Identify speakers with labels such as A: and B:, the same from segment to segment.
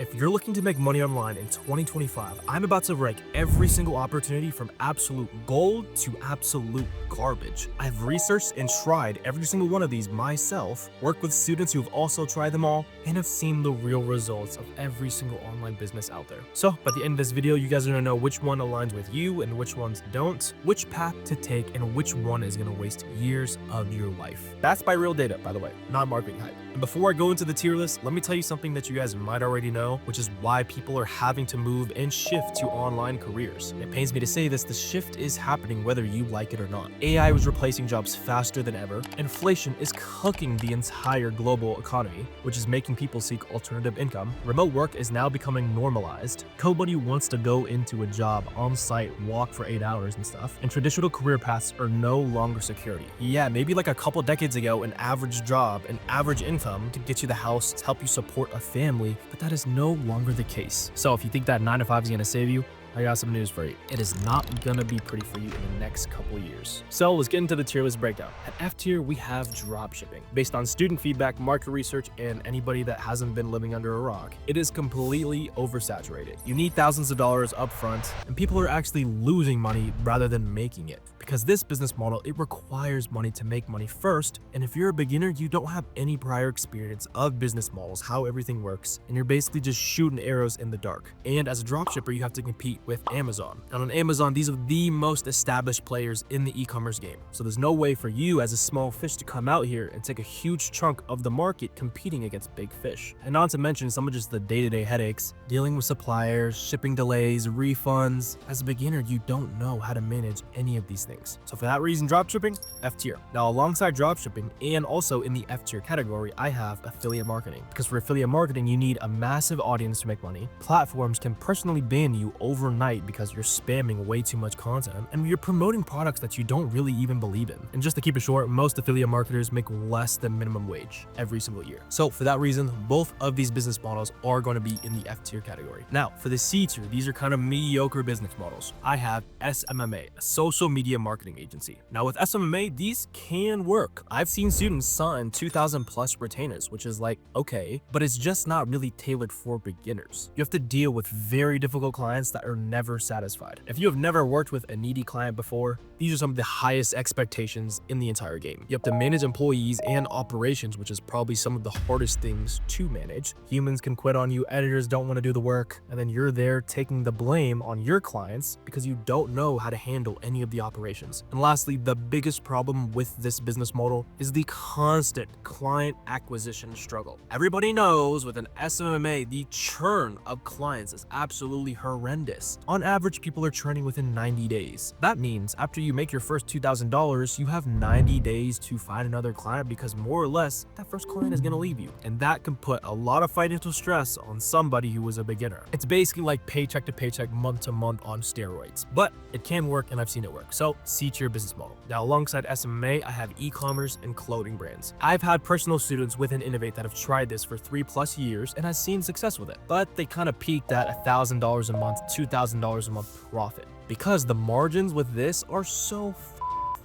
A: If you're looking to make money online in 2025, I'm about to rank every single opportunity from absolute gold to absolute garbage. I've researched and tried every single one of these myself, worked with students who have also tried them all, and have seen the real results of every single online business out there. So by the end of this video, you guys are gonna know which one aligns with you and which ones don't, which path to take, and which one is gonna waste years of your life. That's by real data, by the way, not marketing hype. And before I go into the tier list, let me tell you something that you guys might already know, which is why people are having to move and shift to online careers. It pains me to say this, the shift is happening whether you like it or not. AI was replacing jobs faster than ever. Inflation is cooking the entire global economy, which is making people seek alternative income. Remote work is now becoming normalized. Nobody wants to go into a job on site, walk for 8 hours and stuff. And traditional career paths are no longer security. Yeah, maybe like a couple decades ago, an average job, an average income to get you the house, to help you support a family, but that is no longer the case. So if you think that 9 to 5 is gonna save you, I got some news for you. It is not gonna be pretty for you in the next couple years. So let's get into the tier list breakdown. At F tier, we have dropshipping. Based on student feedback, market research, and anybody that hasn't been living under a rock, it is completely oversaturated. You need thousands of dollars up front, and people are actually losing money rather than making it. Because this business model, it requires money to make money first, and if you're a beginner, you don't have any prior experience of business models, how everything works, and you're basically just shooting arrows in the dark. And as a dropshipper, you have to compete with Amazon. And on Amazon, these are the most established players in the e-commerce game. So there's no way for you as a small fish to come out here and take a huge chunk of the market competing against big fish. And not to mention some of just the day-to-day headaches, dealing with suppliers, shipping delays, refunds. As a beginner, you don't know how to manage any of these things. So for that reason, dropshipping, F tier. Now alongside dropshipping and also in the F tier category, I have affiliate marketing. Because for affiliate marketing, you need a massive audience to make money. Platforms can personally ban you overnight because you're spamming way too much content and you're promoting products that you don't really even believe in. And just to keep it short, most affiliate marketers make less than minimum wage every single year. So for that reason, both of these business models are going to be in the F tier category. Now for the C tier, these are kind of mediocre business models. I have SMMA, a social media marketing agency. Now with SMMA, these can work. I've seen students sign 2,000 plus retainers, which is like, okay, but it's just not really tailored for beginners. You have to deal with very difficult clients that are never satisfied. If you have never worked with a needy client before, these are some of the highest expectations in the entire game. You have to manage employees and operations, which is probably some of the hardest things to manage. Humans can quit on you, editors don't want to do the work, and then you're there taking the blame on your clients because you don't know how to handle any of the operations. And lastly, the biggest problem with this business model is the constant client acquisition struggle. Everybody knows with an SMMA, the churn of clients is absolutely horrendous. On average, people are churning within 90 days. That means after you make your first $2,000, you have 90 days to find another client because more or less, that first client is gonna leave you. And that can put a lot of financial stress on somebody who is a beginner. It's basically like paycheck to paycheck, month to month on steroids. But it can work and I've seen it work. So C tier business model. Now alongside SMMA, I have e-commerce and clothing brands. I've had personal students within Innovate that have tried this for 3+ years and has seen success with it. But they kind of peaked at $1,000 a month, $2,000 a month profit because the margins with this are so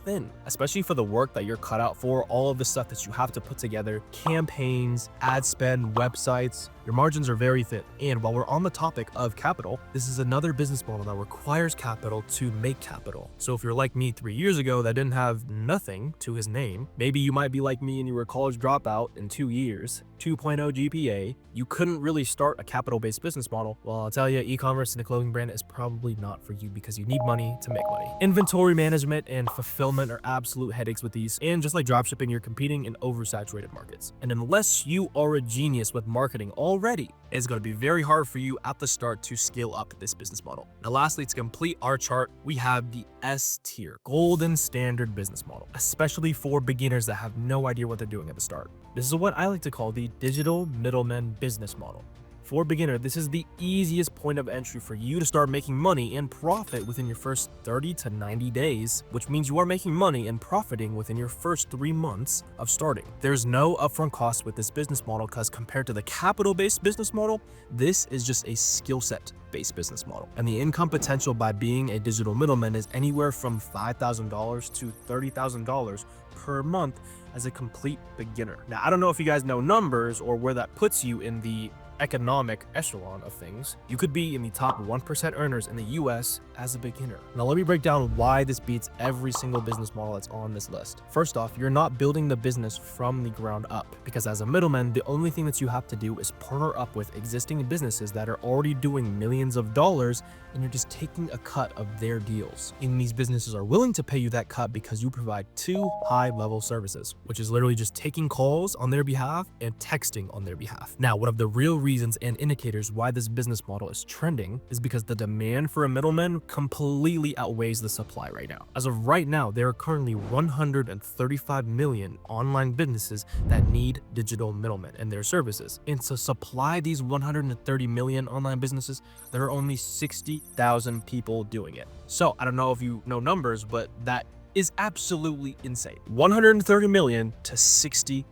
A: thin, especially for the work that you're cut out for, all of the stuff that you have to put together, campaigns, ad spend, websites. Your margins are very thin. And while we're on the topic of capital, this is another business model that requires capital to make capital. So if you're like me 3 years ago that didn't have nothing to his name, maybe you might be like me and you were a college dropout in 2 years, 2.0 GPA, you couldn't really start a capital-based business model. Well, I'll tell you, e-commerce and a clothing brand is probably not for you because you need money to make money. Inventory management and fulfillment are absolute headaches with these. And just like dropshipping, you're competing in oversaturated markets. And unless you are a genius with marketing already, it's going to be very hard for you at the start to scale up this business model. Now, lastly, to complete our chart, we have the S tier, golden standard business model, especially for beginners that have no idea what they're doing at the start. This is what I like to call the digital middleman business model. For a beginner, this is the easiest point of entry for you to start making money and profit within your first 30 to 90 days, which means you are making money and profiting within your first 3 months of starting. There's no upfront cost with this business model because compared to the capital-based business model, this is just a skill set based business model. And the income potential by being a digital middleman is anywhere from $5,000 to $30,000 per month as a complete beginner. Now, I don't know if you guys know numbers or where that puts you in the economic echelon of things, you could be in the top 1% earners in the US as a beginner. Now let me break down why this beats every single business model that's on this list. First off, you're not building the business from the ground up, because as a middleman, the only thing that you have to do is partner up with existing businesses that are already doing millions of dollars, and you're just taking a cut of their deals. And these businesses are willing to pay you that cut because you provide 2 high-level services, which is literally just taking calls on their behalf and texting on their behalf. Now, one of the real reasons and indicators why this business model is trending is because the demand for a middleman completely outweighs the supply right now. As of right now, there are currently 135 million online businesses that need digital middlemen and their services. And to supply these 130 million online businesses, there are only 60,000 people doing it. So I don't know if you know numbers, but that is absolutely insane. 130 million to 60,000.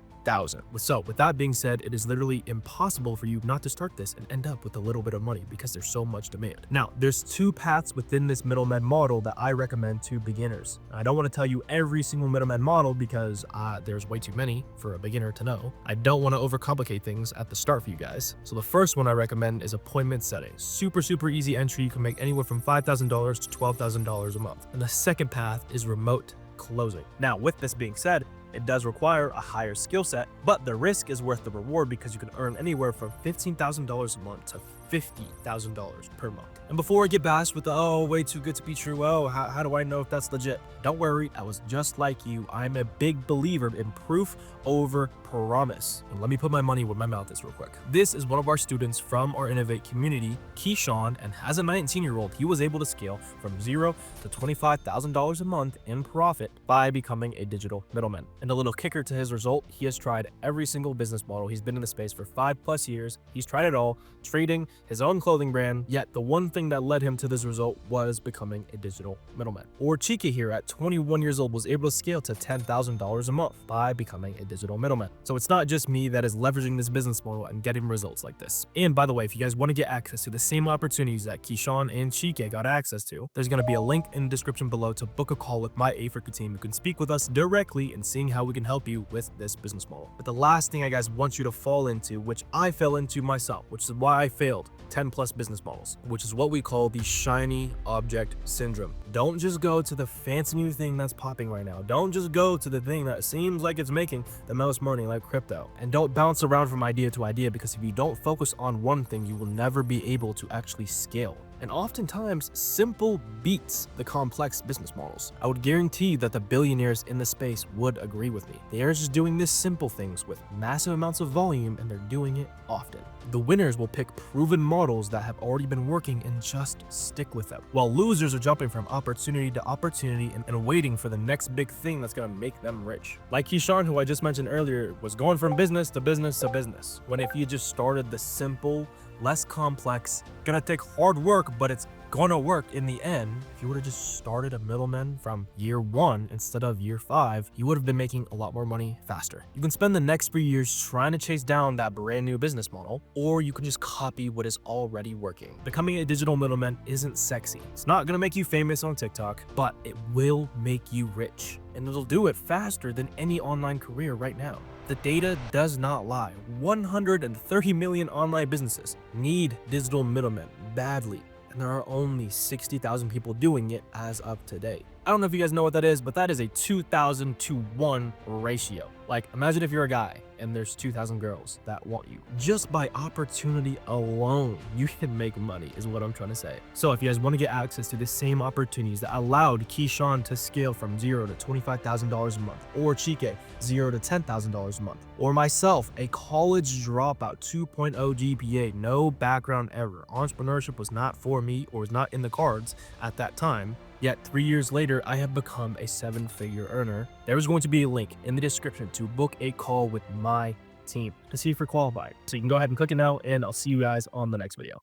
A: So with that being said, it is literally impossible for you not to start this and end up with a little bit of money because there's so much demand. Now, there's 2 paths within this middleman model that I recommend to beginners. I don't want to tell you every single middleman model because there's way too many for a beginner to know. I don't want to overcomplicate things at the start for you guys. So the first one I recommend is appointment setting. Super easy entry. You can make anywhere from $5,000 to $12,000 a month. And the second path is remote closing. Now, with this being said, it does require a higher skill set, but the risk is worth the reward because you can earn anywhere from $15,000 a month to $50,000 per month. And before I get bashed with the, oh, way too good to be true, oh, how do I know if that's legit? Don't worry, I was just like you. I'm a big believer in proof over promise. And let me put my money where my mouth is real quick. This is one of our students from our Innovate community, Keyshawn, and as a 19-year-old, he was able to scale from $0 to $25,000 a month in profit by becoming a digital middleman. And a little kicker to his result, he has tried every single business model. He's been in the space for 5+ years. He's tried it all, trading, his own clothing brand, yet the one thing that led him to this result was becoming a digital middleman. Or Chike here at 21 years old was able to scale to $10,000 a month by becoming a digital middleman. So it's not just me that is leveraging this business model and getting results like this. And by the way, if you guys want to get access to the same opportunities that Keyshawn and Chike got access to, there's going to be a link in the description below to book a call with my Africa team who can speak with us directly and seeing how we can help you with this business model. But the last thing I guys want you to fall into, which I fell into myself, which is why I failed 10+ business models, which is what we call the shiny object syndrome. Don't just go to the fancy new thing that's popping right now. Don't just go to the thing that seems like it's making the most money, like crypto. And don't bounce around from idea to idea, because if you don't focus on one thing, you will never be able to actually scale. And oftentimes, simple beats the complex business models. I would guarantee that the billionaires in the space would agree with me. They are just doing this simple things with massive amounts of volume, and they're doing it often. The winners will pick proven models that have already been working and just stick with them, while losers are jumping from opportunity to opportunity and waiting for the next big thing that's gonna make them rich. Like Keyshawn, who I just mentioned earlier, was going from business to business to business, when if you just started the simple, less complex, gonna take hard work, but it's gonna work in the end. If you would have just started a middleman from year 1 instead of year 5, you would have been making a lot more money faster. You can spend the next 3 years trying to chase down that brand new business model, or you can just copy what is already working. Becoming a digital middleman isn't sexy. It's not gonna make you famous on TikTok, but it will make you rich. And it'll do it faster than any online career right now. The data does not lie. 130 million online businesses need digital middlemen badly, and there are only 60,000 people doing it as of today. I don't know if you guys know what that is, but that is a 2,000 to 1 ratio. Like, imagine if you're a guy and there's 2,000 girls that want you. Just by opportunity alone, you can make money, is what I'm trying to say. So if you guys want to get access to the same opportunities that allowed Keyshawn to scale from $0 to $25,000 a month, or Chike, $0 to $10,000 a month, or myself, a college dropout, 2.0 GPA, no background ever. Entrepreneurship was not for me, or was not in the cards at that time. Yet 3 years later, I have become a 7-figure earner. There is going to be a link in the description to book a call with my team to see if you're qualified. So you can go ahead and click it now, and I'll see you guys on the next video.